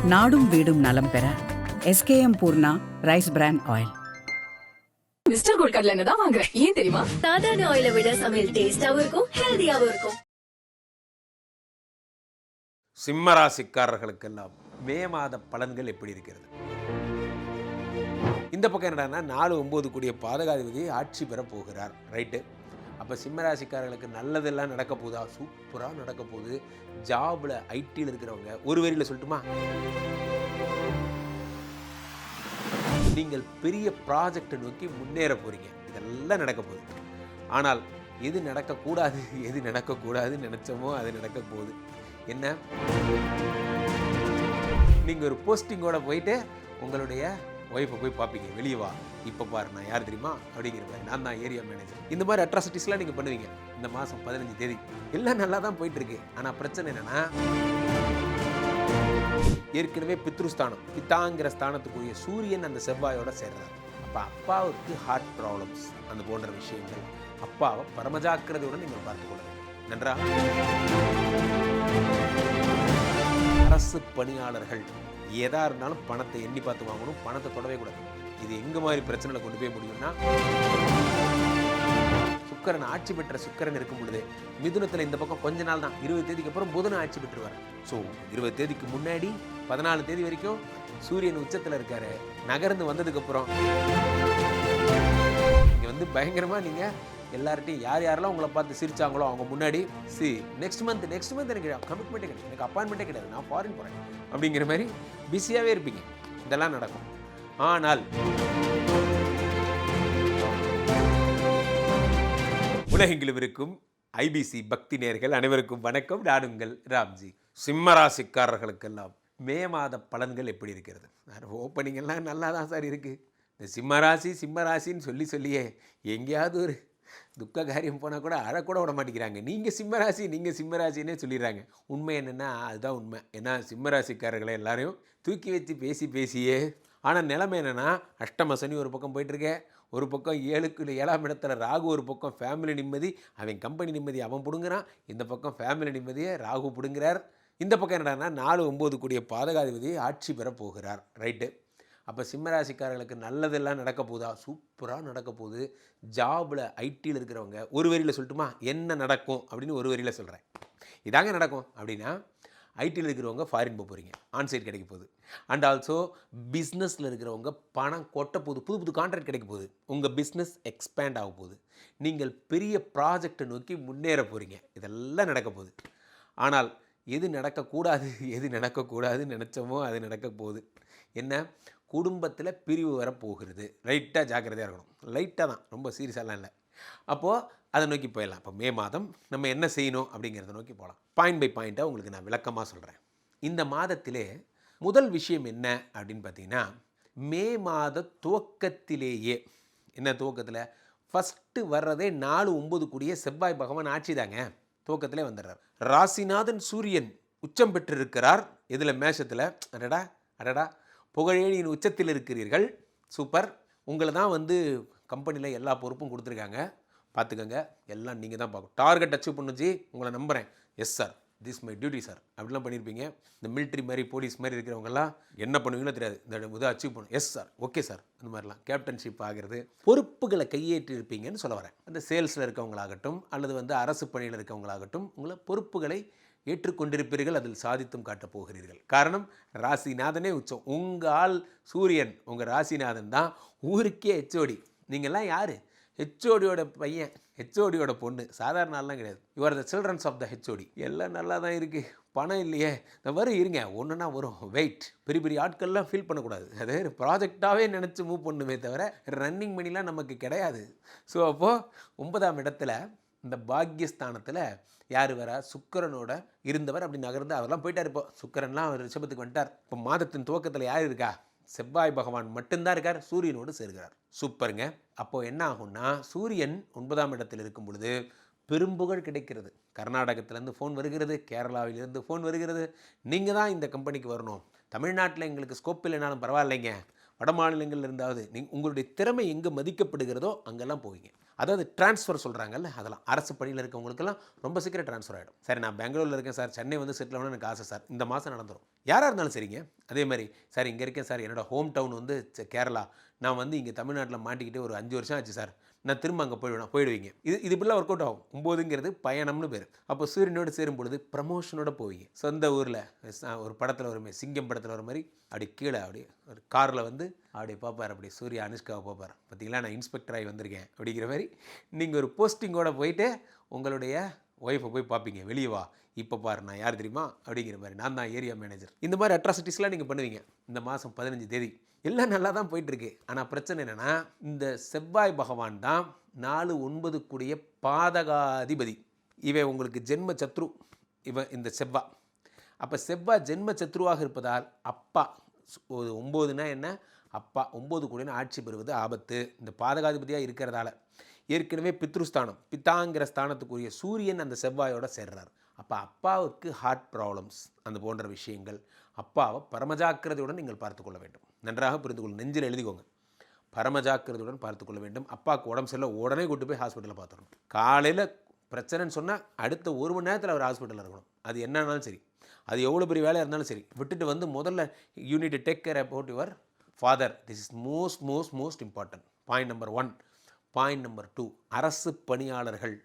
நாடும் வீடும் நலம் பெற SKM Poorna rice brand oil. Mister gold கடலை எண்ணெய் தான் வாங்குறேன். ஏன் தெரியுமா? சாதாரண ஆயிலை விட சமையல் டேஸ்டாவும் இருக்கும், ஹெல்தியாவும் இருக்கும். சிம்ம ராசிக்காரர்களுக்கெல்லாம் மே மாத பலன்கள் எப்படி இருக்கிறது? இந்த பக்கம் என்னடான்னா 4-9 கூடிய பாதகாதிபதி ஆட்சி பெற போகிறார். ரைட்டு. அப்போ சிம்ம ராசிக்காரர்களுக்கு நல்லதெல்லாம் நடக்க போதா? சூப்பராக நடக்க போகுது. ஜாபில் ஐடியில் இருக்கிறவங்க ஒரு வரியில் சொல்லட்டுமா, நீங்கள் பெரிய ப்ராஜெக்டை நோக்கி முன்னேற போகிறீங்க. இதெல்லாம் நடக்க போகுது. ஆனால் எது நடக்கக்கூடாது, எது நடக்கக்கூடாதுன்னு நினச்சோமோ அது நடக்க போகுது. என்ன, நீங்கள் ஒரு போஸ்டிங்கோட போயிட்டு உங்களுடைய ஒய்ஃபை போய் பார்ப்பீங்க. வெளியே வா, இப்போ பாரு நான் யார் தெரியுமா அப்படிங்கிற மாதிரி, நான் தான் ஏரியா மேனேஜர். இந்த மாதிரி அட்ராசிட்டிஸ்லாம் நீங்கள் பண்ணுவீங்க. இந்த மாதம் 15 தேதி எல்லாம் நல்லா தான் போயிட்டுருக்கு. ஆனால் பிரச்சனை என்னென்னா, ஏற்கனவே பித்ருஸ்தானம், பித்தாங்கிற ஸ்தானத்துக்குரிய சூரியன் அந்த செவ்வாயோட சேர்றாரு. அப்போ அப்பாவுக்கு ஹார்ட் ப்ராப்ளம்ஸ், அந்த போன்ற விஷயங்கள், அப்பாவை பரமஜாக்கிரதையுடன் நீங்கள் பார்த்துக்கொள்ளுங்க. நன்றா. அரசு பணியாளர்கள் எதா இருந்தாலும் பணத்தை எண்ணி பார்த்து வாங்கணும், பணத்தை தொடவே கூடாது. இது எங்க மாதிரி பிரச்சனைகளை கொண்டு போய் முடியும்னா, சுக்கரன் ஆட்சி பெற்ற சுக்கரன் இருக்கும் பொழுது மிதுனத்தில் இந்த பக்கம் கொஞ்ச நாள் தான், 20 தேதிக்கு அப்புறம் புதன் ஆட்சி பெற்றுவார். ஸோ 20 தேதிக்கு முன்னாடி 14 தேதி வரைக்கும் சூரியன் உச்சத்தில் இருக்காரு. நகர்ந்து வந்ததுக்கப்புறம் இங்கே பயங்கரமாக நீங்கள் எல்லார்ட்டையும் யார் யாரெல்லாம் உங்களை பார்த்து சிரிச்சாங்களோ அவங்க முன்னாடி நெக்ஸ்ட் மந்த் எனக்கு கமிட்மெண்ட்டே கிடையாது, எனக்கு அப்பாயின்மெண்ட்டே கிடையாது, நான் ஃபாரின் போகிறேன் அப்படிங்கிற மாதிரி பிஸியாகவே இருப்பீங்க. இதெல்லாம் நடக்கும். ஆனால் உலகெங்கிலும் இருக்கும் IBC பக்தி நேயர்கள் அனைவருக்கும் வணக்கம். நான் உங்கள் ராம்ஜி. சிம்ம ராசிக்காரர்களுக்கெல்லாம் மே மாத பலன்கள் எப்படி இருக்கிறது? ஓப்பனிங் எல்லாம் நல்லா தான் சார் இருக்குது. இந்த சிம்ம ராசின்னு சொல்லியே எங்கேயாவது ஒரு துக்க காரியம் போனால் கூட அழக்கூட விட மாட்டேங்கிறாங்க. நீங்கள் சிம்மராசின்னே சொல்லிடுறாங்க. உண்மை என்னென்னா அதுதான் உண்மை. ஏன்னா சிம்மராசிக்காரர்களை எல்லாரையும் தூக்கி வச்சு பேசியே. ஆனால் நிலைமை என்னென்னா, அஷ்டம சனி ஒரு பக்கம் போயிட்டுருக்கேன், ஒரு பக்கம் 7ஆம் இடத்துல ராகு, ஒரு பக்கம் ஃபேமிலி நிம்மதி, அவன் கம்பெனி நிம்மதி அவன் பிடுங்குறான், இந்த பக்கம் ஃபேமிலி நிம்மதியை ராகு பிடுங்குறார். இந்த பக்கம் என்னடான்னா 4-9 கூடிய பாதகாதிபதி ஆட்சி பெற போகிறார். ரைட்டு. அப்போ சிம்மராசிக்காரர்களுக்கு நல்லதெல்லாம் நடக்க போதா? சூப்பராக நடக்க போகுது. ஜாபில் ஐடியில் இருக்கிறவங்க ஒரு வரியில் சொல்லட்டுமா, என்ன நடக்கும் அப்படின்னு ஒரு வரியில் சொல்கிறேன். இதாங்க நடக்கும் அப்படின்னா, ஐடியில் இருக்கிறவங்க ஃபாரின் போக போகிறீங்க, ஆன்சைட் கிடைக்க போகுது. அண்ட் ஆல்சோ பிஸ்னஸில் இருக்கிறவங்க பணம் கொட்ட போகுது, புது கான்ட்ராக்ட் கிடைக்க போகுது, உங்கள் பிஸ்னஸ் எக்ஸ்பேண்ட் ஆக போகுது, நீங்கள் பெரிய ப்ராஜெக்டை நோக்கி முன்னேற போகிறீங்க. இதெல்லாம் நடக்க போகுது. ஆனால் எது நடக்கக்கூடாதுன்னு நினச்சோமோ அது நடக்க போகுது. என்ன, குடும்பத்தில் பிரிவு வரப்போகிறது. லைட்டாக ஜாக்கிரதையாக இருக்கணும். லைட்டாக தான், ரொம்ப சீரியஸாலாம் இல்லை. அப்போது அதை நோக்கி போயிடலாம். இப்போ மே மாதம் நம்ம என்ன செய்யணும் அப்படிங்கிறத நோக்கி போகலாம். பாயிண்ட் பை பாயிண்ட்டாக உங்களுக்கு நான் விளக்கமாக சொல்கிறேன். இந்த மாதத்திலே முதல் விஷயம் என்ன அப்படின்னு பார்த்தீங்கன்னா, மே மாத துவக்கத்திலேயே, என்ன துவக்கத்தில் ஃபஸ்ட்டு வர்றதே 4-9 கூடிய செவ்வாய் பகவான் ஆட்சி தாங்க. துவக்கத்திலே வந்துடுறார். ராசிநாதன் சூரியன் உச்சம் பெற்றிருக்கிறார். இதில் மேஷத்தில். அடடா புகழேழியின் உச்சத்தில் இருக்கிறீர்கள். சூப்பர். உங்களை தான் கம்பெனியில் எல்லா பொறுப்பும் கொடுத்துருக்காங்க. பார்த்துக்கங்க, எல்லாம் நீங்கள் தான் பார்க்கணும். டார்கெட் அச்சீவ் பண்ணுச்சு, உங்களை நம்புகிறேன். Yes sir, this my duty sir அப்படிலாம் பண்ணியிருப்பீங்க. இந்த மிலிட்ரி மாதிரி போலீஸ் மாதிரி இருக்கிறவங்கலாம் என்ன பண்ணுவீங்களோ தெரியாது, இந்த இதை அச்சீவ் பண்ணும். எஸ் சார், ஓகே சார், இந்த மாதிரிலாம் கேப்டன்ஷிப் ஆகிறது, பொறுப்புகளை கையேற்றி இருப்பீங்கன்னு சொல்ல வரேன். அந்த சேல்ஸில் இருக்கவங்களாகட்டும் அல்லது அரசு பணியில் இருக்கவங்களாகட்டும், உங்களை பொறுப்புகளை ஏற்றுக்கொண்டிருப்பீர்கள், அதில் சாதித்தும் காட்டப் போகிறீர்கள். காரணம், ராசிநாதனே உச்சம். உங்கள் ஆள் சூரியன், உங்கள் ராசிநாதன் தான் ஊருக்கே HOD. நீங்கள்லாம் யார்? HODயோட பையன், HODயோட பொண்ணு. சாதாரண நாள்லாம் கிடையாது. You are the childrens of the HOD. எல்லாம் நல்லா தான் இருக்குது. பணம் இல்லையே, இந்த இருங்க ஒன்றுனா வரும். வெயிட். பெரிய ஆட்கள்லாம் ஃபீல் பண்ணக்கூடாது. அது ப்ராஜெக்டாகவே நினச்சி மூவ் பண்ணுமே தவிர ரன்னிங் மணிலாம் நமக்கு கிடையாது. ஸோ அப்போது 9ஆம் இடத்துல இந்த பாக்யஸ்தானத்தில் யார் வரா? சுக்கரனோட இருந்தவர் அப்படி நகர்ந்து அவரெல்லாம் போயிட்டார். இப்போ சுக்கரன்லாம் அவர் ரிஷபத்துக்கு வந்துட்டார். இப்போ மாதத்தின் துவக்கத்தில் யார் இருக்கா? செவ்வாய் பகவான் மட்டும்தான் இருக்கார், சூரியனோடு சேர்கிறார். சூப்பருங்க. அப்போது என்ன ஆகும்னா, சூரியன் 9ஆம் இடத்தில் இருக்கும் பொழுது பெரும்புகழ் கிடைக்கிறது. கர்நாடகத்திலேருந்து ஃபோன் வருகிறது, கேரளாவிலிருந்து ஃபோன் வருகிறது, நீங்கள் தான் இந்த கம்பெனிக்கு வரணும், தமிழ்நாட்டில் எங்களுக்கு ஸ்கோப் இல்லைனாலும் பரவாயில்லைங்க, வட மாநிலங்களில் இருந்தாவது உங்களுடைய திறமை எங்கே மதிக்கப்படுகிறதோ அங்கெல்லாம் போவீங்க. அதாவது ட்ரான்ஸ்ஃபர் சொல்கிறாங்கல்ல, அதெல்லாம் அரசு பணியில் இருக்கவங்களுக்கெல்லாம் ரொம்ப சீக்கிரம் ட்ரான்ஸ்ஃபர் ஆகிடும். சரி, நான் பெங்களூரில் இருக்கேன் சார், சென்னை செட்டில் ஆகணும்னு எனக்கு ஆசை சார், இந்த மாதம் நடந்துடும். யாராக இருந்தாலும் சரிங்க. அதே மாதிரி சார் இங்கே இருக்கேன் சார், என்னோடய ஹோம் டவுன் வந்து கேரளா, நான் வந்து இங்கே தமிழ்நாட்டில் மாட்டிக்கிட்டு ஒரு 5 வருஷம் ஆச்சு சார், நான் திரும்ப அங்கே போயிடுவீங்க. இது இப்படிலாம் ஒர்க் அவுட் ஆகும். 9ங்கிறது பயணம்னு பேர். அப்போ சூரியனோடு சேரும் பொழுது ப்ரமோஷனோட போவீங்க. சொந்த ஊரில் ஒரு படத்தில் வருமே, சிங்கம் படத்தில் வர மாதிரி அப்படி கீழே அப்படியே ஒரு காரில் வந்து அப்படியே பார்ப்பார், அப்படி சூர்யா அனுஷ்காவை பார்ப்பார், பார்த்தீங்களா நான் இன்ஸ்பெக்டர் ஆகி வந்திருக்கேன் அப்படிங்கிற மாதிரி நீங்கள் ஒரு போஸ்டிங்கோடு போயிட்டு உங்களுடைய ஒய்ஃபை போய் பார்ப்பீங்க. வெளியே வா, இப்போ பாரு நான் யார் தெரியுமா அப்படிங்கிற மாதிரி, நான் தான் ஏரியா மேனேஜர். இந்த மாதிரி அட்ராசிட்டிஸ்லாம் நீங்கள் பண்ணுவீங்க. இந்த மாதம் 15 தேதி எல்லாம் நல்லா தான் போயிட்டுருக்கு. ஆனால் பிரச்சனை என்னென்னா, இந்த செவ்வாய் பகவான் தான் 4-9 கூடிய பாதகாதிபதி. இவை உங்களுக்கு ஜென்ம சத்ரு இந்த செவ்வாய். அப்போ செவ்வாய் ஜென்ம சத்ருவாக இருப்பதால் அப்பா 9னா என்ன, அப்பா 9 கூடிய ஆட்சி பெறுவது ஆபத்து. இந்த பாதகாதிபதியாக இருக்கிறதால ஏற்கனவே பித்ருஸ்தானம், பித்தாங்கிற ஸ்தானத்துக்குரிய சூரியன் அந்த செவ்வாயோட சேர்றார். அப்போ அப்பாவுக்கு ஹார்ட் ப்ராப்ளம்ஸ், அந்த போன்ற விஷயங்கள், அப்பாவை பரமஜாக்கிரதையுடன் நீங்கள் பார்த்துக்கொள்ள வேண்டும். நன்றாக புரிந்து கொள்ளும், நெஞ்சில் எழுதிக்கோங்க, பரமஜாக்கிரதையுடன் பார்த்துக்கொள்ள வேண்டும். அப்பாவுக்கு உடம்பு சரியில்லை, உடனே கூட்டு போய் ஹாஸ்பிட்டலில் பார்த்துடணும். காலையில் பிரச்சனைன்னு சொன்னால் அடுத்த 1 மணி நேரத்தில் அவர் ஹாஸ்பிட்டலில் இருக்கணும். அது என்னன்னாலும் சரி, அது எவ்வளோ பெரிய வேலையாக இருந்தாலும் சரி, விட்டுட்டு வந்து முதல்ல you need to take care about your father. This is most important. Point number 1. Point number 2, அரசு பணியாளர்கள்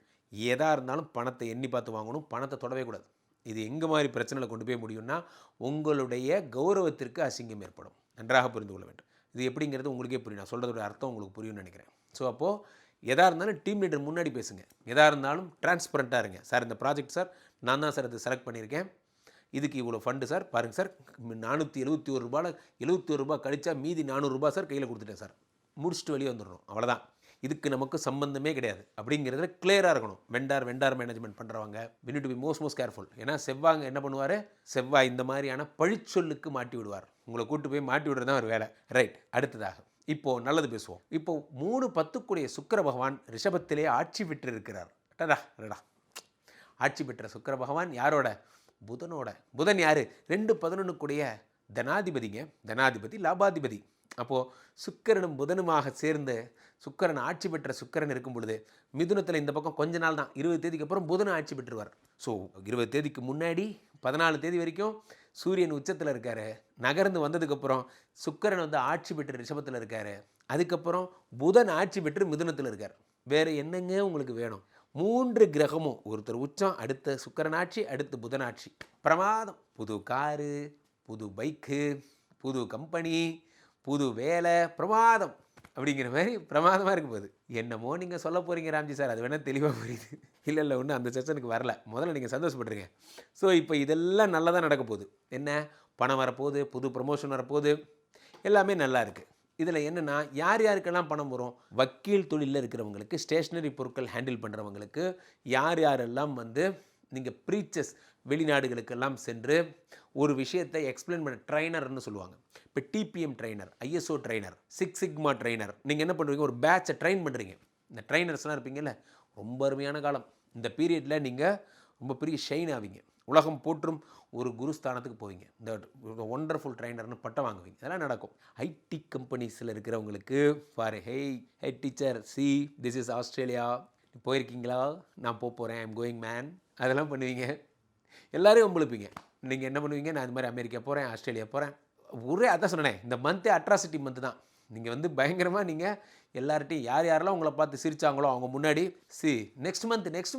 எதாக இருந்தாலும் பணத்தை எண்ணி பார்த்து வாங்கணும், பணத்தை தொடவே கூடாது. இது எங்கே மாதிரி பிரச்சனையில் கொண்டு போய் முடியும்னா, உங்களுடைய கௌரவத்திற்கு அசிங்கம் ஏற்படும். நன்றாக புரிந்து கொள்ள வேண்டும். இது எப்படிங்கிறது உங்களுக்கே புரியும், நான் சொல்கிறதோட அர்த்தம் உங்களுக்கு புரியும்னு நினைக்கிறேன். ஸோ அப்போது எதாக இருந்தாலும் டீம் லீடர் முன்னாடி பேசுங்க, எதாக இருந்தாலும் டிரான்ஸ்பரண்ட்டாக இருங்க. சார் இந்த ப்ராஜெக்ட் சார் நான் தான் சார் இது செலக்ட் பண்ணியிருக்கேன், இதுக்கு இவ்வளோ ஃபண்டு சார், பாருங்கள் சார் 471 ரூபாயில் 71 ரூபா கழிச்சா மீதி 400 ரூபா சார் கையில் கொடுத்துட்டேன் சார், முடிச்சுட்டு வெளியே வந்துடணும், அவ்வளோதான். இதுக்கு நமக்கு சம்பந்தமே கிடையாது அப்படிங்கிறதுல கிளியராக இருக்கணும். வெண்டார் மேனேஜ்மெண்ட் பண்ணுறவங்க we need to be most careful. ஏன்னா செவ்வாங்க என்ன பண்ணுவார், செவ்வாய் இந்த மாதிரியான பழிச்சொல்லுக்கு மாட்டி விடுவார். உங்களை கூட்டு போய் மாட்டி விடுறது தான் ஒரு வேலை. ரைட். அடுத்ததாக இப்போது நல்லது பேசுவோம். இப்போது 3-10 கூடிய சுக்கிர பகவான் ரிஷபத்திலே ஆட்சி பெற்று இருக்கிறார். ரெடா ஆட்சி பெற்ற சுக்கிர பகவான் யாரோட, புதனோட. புதன் யார், 2-11 கூடிய தனாதிபதிங்க, தனாதிபதி லாபாதிபதி. அப்போது சுக்கிரனும் புதனுமாக சேர்ந்து சுக்கிரன் ஆட்சி பெற்ற சுக்கிரன் இருக்கும் பொழுது மிதுனத்தில் இந்த பக்கம் கொஞ்ச நாள் தான், 20 தேதிக்கு அப்புறம் புதன் ஆட்சி பெற்றுவார். ஸோ 20 தேதிக்கு முன்னாடி 14 தேதி வரைக்கும் சூரியன் உச்சத்தில் இருக்கார். நகர்ந்து வந்ததுக்கப்புறம் சுக்கிரன் வந்து ஆட்சி பெற்று ரிஷபத்தில் இருக்கார். அதுக்கப்புறம் புதன் ஆட்சி பெற்று மிதுனத்தில் இருக்கார். வேறு என்னங்க உங்களுக்கு வேணும்? 3 கிரகமும், ஒருத்தர் உச்சம், அடுத்த சுக்கிரன் ஆட்சி, அடுத்து புதன் ஆட்சி. பிரமாதம். புது காரு, புது பைக்கு, புது கம்பெனி, புது வேலை, பிரமாதம் அப்படிங்கிற மாதிரி பிரமாதமாக இருக்க போகுது. என்னமோ நீங்கள் சொல்ல போகிறீங்க ராம்ஜி சார், அது வேணால் தெளிவாக புரியுது. இல்லை ஒன்றும் அந்த செஷனுக்கு வரல, முதல்ல நீங்கள் சந்தோஷப்படுறீங்க. ஸோ இப்போ இதெல்லாம் நல்லா தான் நடக்க போகுது. என்ன, பணம் வரப்போகுது, புது ப்ரமோஷன் வரப்போகுது, எல்லாமே நல்லா இருக்குது. இதில் என்னென்னா, யார் யாருக்கெல்லாம் பணம் வரும், வக்கீல் தொழிலில் இருக்கிறவங்களுக்கு, ஸ்டேஷ்னரி பொருட்கள் ஹேண்டில் பண்ணுறவங்களுக்கு, யாரெல்லாம் வந்து நீங்கள் ப்ரீச்சர்ஸ் வெளிநாடுகளுக்கெல்லாம் சென்று ஒரு விஷயத்தை எக்ஸ்பிளைன் பண்ண ட்ரைனர்னு சொல்லுவாங்க. இப்போ TPM trainer, ISO trainer, 6 sigma trainer, நீங்கள் என்ன பண்ணுறீங்க, ஒரு பேட்சை ட்ரெயின் பண்ணுறீங்க. இந்த ட்ரைனர்ஸ்லாம் இருப்பீங்கல்ல, ரொம்ப அருமையான காலம். இந்த பீரியடில் நீங்கள் ரொம்ப பெரிய ஷைன் ஆவீங்க, உலகம் போற்றும் ஒரு குருஸ்தானத்துக்கு போவீங்க. இந்த ஒண்டர்ஃபுல் ட்ரைனர்னு பட்டம் வாங்குவீங்க. இதெல்லாம் நடக்கும். ஐடி கம்பெனிஸில் இருக்கிறவங்களுக்கு பாரு, hey teacher, see this is Australia, போயிருக்கீங்களா, நான் போகிறேன், ஐம் கோயிங் மேன், அதெல்லாம் பண்ணுவீங்க. எல்லோரையும் உங்களுப்பீங்க. நீங்கள் என்ன பண்ணுவீங்க, நான் இது மாதிரி அமெரிக்கா போகிறேன், ஆஸ்திரேலியா போகிறேன். ஒரே அதான் சொன்னேன், இந்த மந்த்தே அட்ராசிட்டி மந்த்து தான். நீங்கள் வந்து பயங்கரமாக நீங்கள் எல்லார்ட்டையும் யாரெல்லாம் உங்களை பார்த்து சிரித்தாங்களோ அவங்க முன்னாடி நெக்ஸ்ட் மந்த் எனக்கு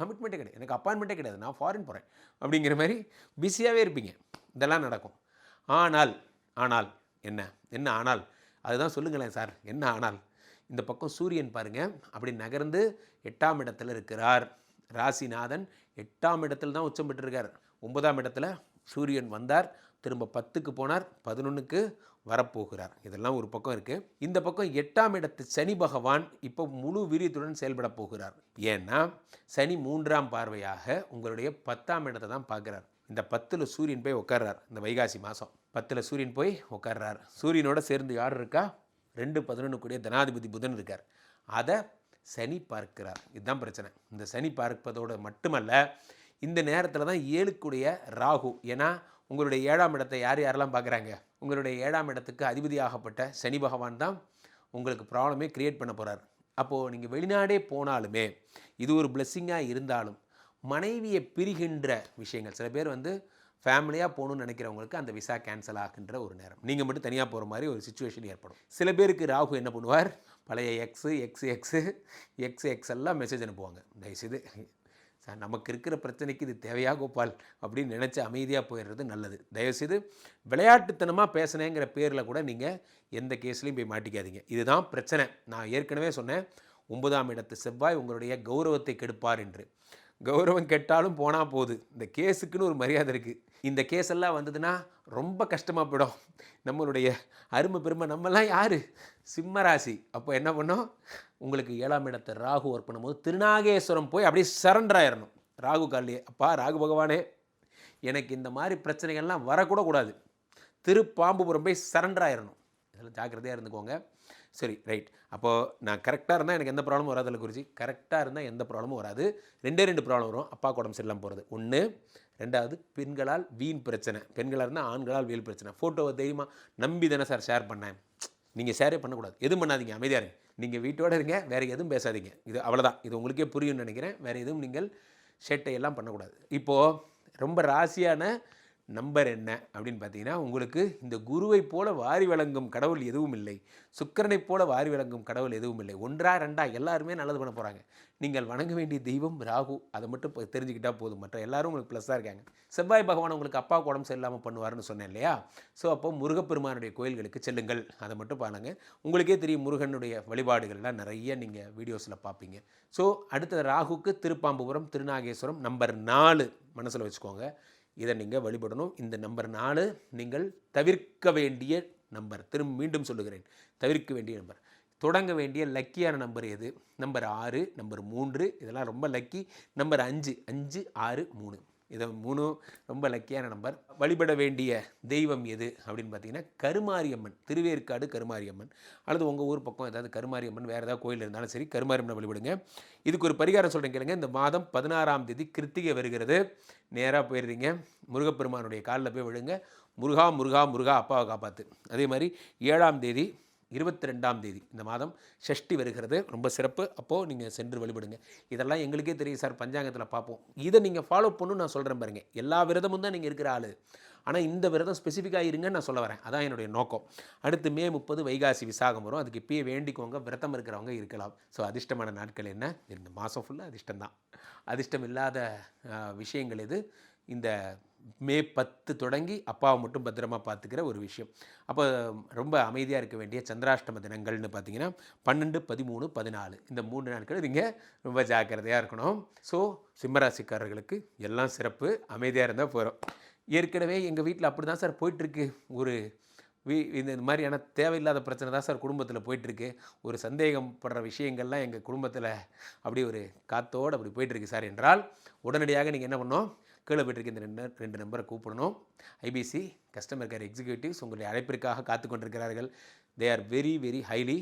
கமிட்மெண்ட்டே கிடையாது, எனக்கு அப்பாயின்மெண்ட்டே கிடையாது, நான் ஃபாரின் போகிறேன் அப்படிங்கிற மாதிரி பிஸியாகவே இருப்பீங்க. இதெல்லாம் நடக்கும். ஆனால் என்ன ஆனால் அதுதான் சொல்லுங்களேன் சார், என்ன ஆனால்? இந்த பக்கம் சூரியன் பாருங்கள், அப்படி நகர்ந்து 8ஆம் இடத்துல இருக்கிறார். ராசிநாதன் 8ஆம் இடத்துல தான் உச்சம் பெற்றிருக்கார். 9ஆம் இடத்துல சூரியன் வந்தார், திரும்ப 10க்கு போனார், 11க்கு வரப்போகிறார். இதெல்லாம் ஒரு பக்கம் இருக்குது. இந்த பக்கம் 8ஆம் இடத்து சனி பகவான் இப்போ முழு வீரியத்துடன் செயல்பட போகிறார். ஏன்னா சனி 3ஆம் பார்வையாக உங்களுடைய 10ஆம் இடத்தை தான் பார்க்குறார். இந்த 10ல் சூரியன் போய் உட்கார்றார். இந்த வைகாசி மாதம் 10ல் சூரியன் போய் உட்கார்றார். சூரியனோட சேர்ந்து யார் இருக்கா, 2-11 கூடிய தனாதிபதி புதன் இருக்கார். அதை சனி பார்க்கிறார். இதுதான் பிரச்சனை. இந்த சனி பார்ப்பதோடு மட்டுமல்ல, இந்த நேரத்தில் தான் 7க்குடைய ராகு. ஏன்னா உங்களுடைய 7ஆம் இடத்தை யாரெல்லாம் பார்க்குறாங்க, உங்களுடைய 7ஆம் இடத்துக்கு அதிபதியாகப்பட்ட சனி பகவான் தான் உங்களுக்கு ப்ராப்ளமே க்ரியேட் பண்ண போகிறார். அப்போது நீங்கள் வெளிநாடே போனாலுமே இது ஒரு பிளெஸ்ஸிங்காக இருந்தாலும் மனைவியை பிரிகின்ற விஷயங்கள், சில பேர் வந்து ஃபேமிலியாக போகணும்னு நினைக்கிறவங்களுக்கு அந்த விசா கேன்சல் ஆகுன்ற ஒரு நேரம். நீங்கள் மட்டும் தனியாக போகிற மாதிரி ஒரு சுச்சுவேஷன் ஏற்படும். சில பேருக்கு ராகு என்ன பண்ணுவார், பழைய எக்ஸ் எல்லாம் மெசேஜ் அனுப்புவாங்க. தயவுசெய்து சார் நமக்கு இருக்கிற பிரச்சனைக்கு இது தேவையா கோபால் அப்படின்னு நினச்சி அமைதியாக போயிடுறது நல்லது. தயவுசெய்து விளையாட்டுத்தனமாக பேசினேங்கிற பேரில் கூட நீங்கள் எந்த கேஸ்லையும் போய் மாட்டிக்காதீங்க. இதுதான் பிரச்சனை. நான் ஏற்கனவே சொன்னேன், 9ஆம் இடத்து செவ்வாய் உங்களுடைய கௌரவத்தை கெடுப்பார் என்று. கௌரவம் கெட்டாலும் போனால் போகுது, இந்த கேஸுக்குன்னு ஒரு மரியாதை இருக்குது. இந்த கேஸ் எல்லாம் வந்ததுன்னா ரொம்ப கஷ்டமாக போயிடும். நம்மளுடைய அருமை பெருமை நம்மெல்லாம் யார், சிம்மராசி. அப்போ என்ன பண்ணோம், உங்களுக்கு 7ஆம் இடத்தை ராகு ஒர்க் பண்ணும்போது திருநாகேஸ்வரம் போய் அப்படியே சரண்டர் ஆயிடணும் ராகு காலிலே. அப்பா ராகு பகவானே, எனக்கு இந்த மாதிரி பிரச்சனைகள்லாம் வரக்கூட கூடாது, திருப்பாம்புபுரம் போய் சரண்டர் ஆயிடணும். இதெல்லாம் ஜாக்கிரதையாக இருந்துக்கோங்க. சரி, ரைட். அப்போது நான் கரெக்டாக இருந்தால் எனக்கு எந்த ப்ராப்ளமும் வராது. அதில் குறித்து கரெக்டாக இருந்தால் எந்த ப்ராப்ளமும் வராது. 2 ப்ராப்ளம் வரும். அப்பாவுக்கு உடம்பு சரியில்லாமல் போகிறது ஒன்று. 2வது பெண்களால் வீண் பிரச்சனை. பெண்களாக இருந்தால் ஆண்களால் வீண் பிரச்சனை. ஃபோட்டோவை தைரியமாக நம்பி தானே சார் ஷேர் பண்ணேன். நீங்கள் ஷேரே பண்ணக்கூடாது, எதுவும் பண்ணாதீங்க, அமைதியாக இருங்க. நீங்கள் வீட்டோடு இருங்க, வேறு எதுவும் பேசாதீங்க. இது அவ்வளோதான். இது உங்களுக்கே புரியும்னு நினைக்கிறேன். வேறு எதுவும் நீங்கள் ஷெட்டையெல்லாம் பண்ணக்கூடாது. இப்போது ரொம்ப ராசியான நம்பர் என்ன அப்படின்னு பார்த்தீங்கன்னா, உங்களுக்கு இந்த குருவை போல வாரி வழங்கும் கடவுள் எதுவும் இல்லை, சுக்கிரனை போல வாரி வழங்கும் கடவுள் எதுவும் இல்லை. 1 2 எல்லாருமே நல்லது பண்ண போகிறாங்க. நீங்கள் வணங்க வேண்டிய தெய்வம் ராகு, அதை மட்டும் தெரிஞ்சுக்கிட்டால் போதும். மற்ற எல்லாரும் உங்களுக்கு ப்ளஸ்ஸாக இருக்காங்க. செவ்வாய் பகவான் உங்களுக்கு அப்பாவுக்கு உடம்பு சரியில்லாமல் பண்ணுவார்னு சொன்னேன் இல்லையா? ஸோ அப்போ முருகப்பெருமானுடைய கோயில்களுக்கு செல்லுங்கள், அதை மட்டும் பாருங்கள். உங்களுக்கே தெரியும், முருகனுடைய வழிபாடுகள்லாம் நிறைய நீங்கள் வீடியோஸில் பார்ப்பீங்க. ஸோ அடுத்தது ராகுக்கு திருப்பாம்புபுரம், திருநாகேஸ்வரம் நம்பர் 4 மனசில் வச்சுக்கோங்க. இதை நீங்கள் வழிபடணும். இந்த நம்பர் 4 நீங்கள் தவிர்க்க வேண்டிய நம்பர். மீண்டும் சொல்லுகிறேன், தவிர்க்க வேண்டிய நம்பர். தொடங்க வேண்டிய லக்கியான நம்பர் எது? நம்பர் 6, நம்பர் 3, இதெல்லாம் ரொம்ப லக்கி. நம்பர் 5, 5, 6, 3, இதை 3 ரொம்ப லக்கியான நம்பர். வழிபட வேண்டிய தெய்வம் எது அப்படின்னு பார்த்தீங்கன்னா, கருமாரியம்மன், திருவேற்காடு கருமாரியம்மன், அல்லது உங்கள் ஊர் பக்கம் ஏதாவது கருமாரியம்மன் வேறு ஏதாவது கோயில் இருந்தாலும் சரி, கருமாரியம்மனை வழிபடுங்க. இதுக்கு ஒரு பரிகாரம் சொல்கிறேன் கேளுங்க. இந்த மாதம் 16ஆம் தேதி கிருத்திகை வருகிறது. நேராக போயிடுறீங்க, முருகப்பெருமானுடைய காலில் போய் விழுங்க. முருகா முருகா முருகா அப்பாவை காப்பாற்று. அதே மாதிரி 7ஆம் தேதி 22ஆம் தேதி இந்த மாதம் ஷஷ்டி வருகிறது, ரொம்ப சிறப்பு. அப்போது நீங்கள் சென்று வழிபடுங்க. இதெல்லாம் எங்களுக்கே தெரியும் சார், பஞ்சாங்கத்தில் பார்ப்போம். இதை நீங்கள் ஃபாலோ பண்ணணும்னு நான் சொல்கிறேன் பாருங்கள். எல்லா விரதமும் தான் நீங்கள் இருக்கிற ஆள், ஆனால் இந்த விரதம் ஸ்பெசிஃபிக்காக இருங்கன்னு நான் சொல்ல வரேன். அதான் என்னுடைய நோக்கம். அடுத்து மே 30 வைகாசி விசாகம் வரும். அதுக்கு இப்பயே வேண்டிக்கோங்க. விரதம் இருக்கிறவங்க இருக்கலாம். ஸோ அதிர்ஷ்டமான நாட்கள் என்ன? இந்த மாதம் ஃபுல்லாக அதிர்ஷ்டம் தான். அதிர்ஷ்டம் இல்லாத விஷயங்கள் எது? இந்த மே 10 தொடங்கி அப்பாவை மட்டும் பத்திரமா பார்த்துக்கிற ஒரு விஷயம். அப்போ ரொம்ப அமைதியாக இருக்க வேண்டிய சந்திராஷ்டம தினங்கள்னு பார்த்தீங்கன்னா 12, 13, 14 இந்த 3 நாட்கள் நீங்கள் ரொம்ப ஜாக்கிரதையாக இருக்கணும். ஸோ சிம்மராசிக்காரர்களுக்கு எல்லாம் சிறப்பு, அமைதியாக இருந்தால் போகிறோம். ஏற்கனவே எங்கள் வீட்டில் அப்படி தான் சார் போயிட்டுருக்கு. ஒரு இந்த மாதிரியான தேவையில்லாத பிரச்சனை தான் சார் குடும்பத்தில் போயிட்டுருக்கு. ஒரு சந்தேகப்படுற விஷயங்கள்லாம் எங்கள் குடும்பத்தில் அப்படி ஒரு காத்தோடு அப்படி போயிட்டுருக்கு சார் என்றால், உடனடியாக நீங்கள் என்ன பண்ணணும், கீழே போய்ட்டுருக்கு இந்த 2 நம்பரை கூப்பிடணும். ஐபிசி கஸ்டமர் கேர் எக்ஸிக்யூட்டிவ்ஸ் உங்களுடைய அழைப்பிற்காக காத்து கொண்டிருக்கிறார்கள். They are very very highly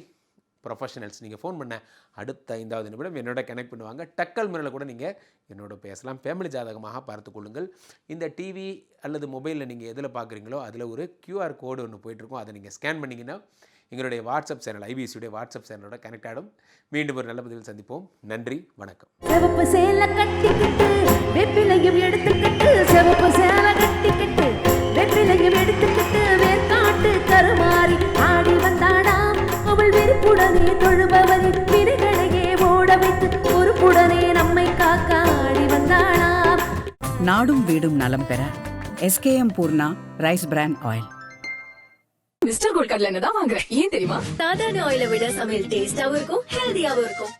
professionals. நீங்கள் ஃபோன் பண்ண அடுத்த 5வது நிமிடம் என்னோட கனெக்ட் பண்ணுவாங்க. டக்கல் முறையில் கூட நீங்கள் என்னோட பேசலாம். ஃபேமிலி ஜாதகமாக பார்த்து கொள்ளுங்கள். இந்த டிவி அல்லது மொபைலில் நீங்கள் எதில் பார்க்குறீங்களோ அதில் ஒரு QR கோடு ஒன்று போயிட்டுருக்கும். அதை நீங்கள் ஸ்கேன் பண்ணிங்கன்னா எங்களுடைய வாட்ஸ்அப் சேனல், ஐபிசியுடைய வாட்ஸ்அப் சேனலோட கனெக்ட் ஆகிடும். மீண்டும் ஒரு நல்ல பதிவில் சந்திப்போம். நன்றி, வணக்கம். சிவப்பு சேலை கட்டிக்கிட்டு வெப்பிலையும் எடுத்துக்கிட்டு, சிவப்பு சேலை கட்டிக்கிட்டு வெப்பிலையும் எடுத்துக்கிட்டு, வேர்க்காட்டு கருமாறி ஆடி வந்தாடா. அவள் விருப்புடனே தொழுபவரின் வினைகளையே ஓட வைத்து பொறுப்புடனே நம்மை காக்க ஆடி வந்தாடா. நாடும் வீடும் நலம் பெற SKM Poorna rice brand oil. Mister gold கடலை தான் வாங்குறேன். ஏன் தெரியுமா? சாதாரண ஆயிலை விட சமையல் டேஸ்டாவும் இருக்கும், ஹெல்தியாவும் இருக்கும்.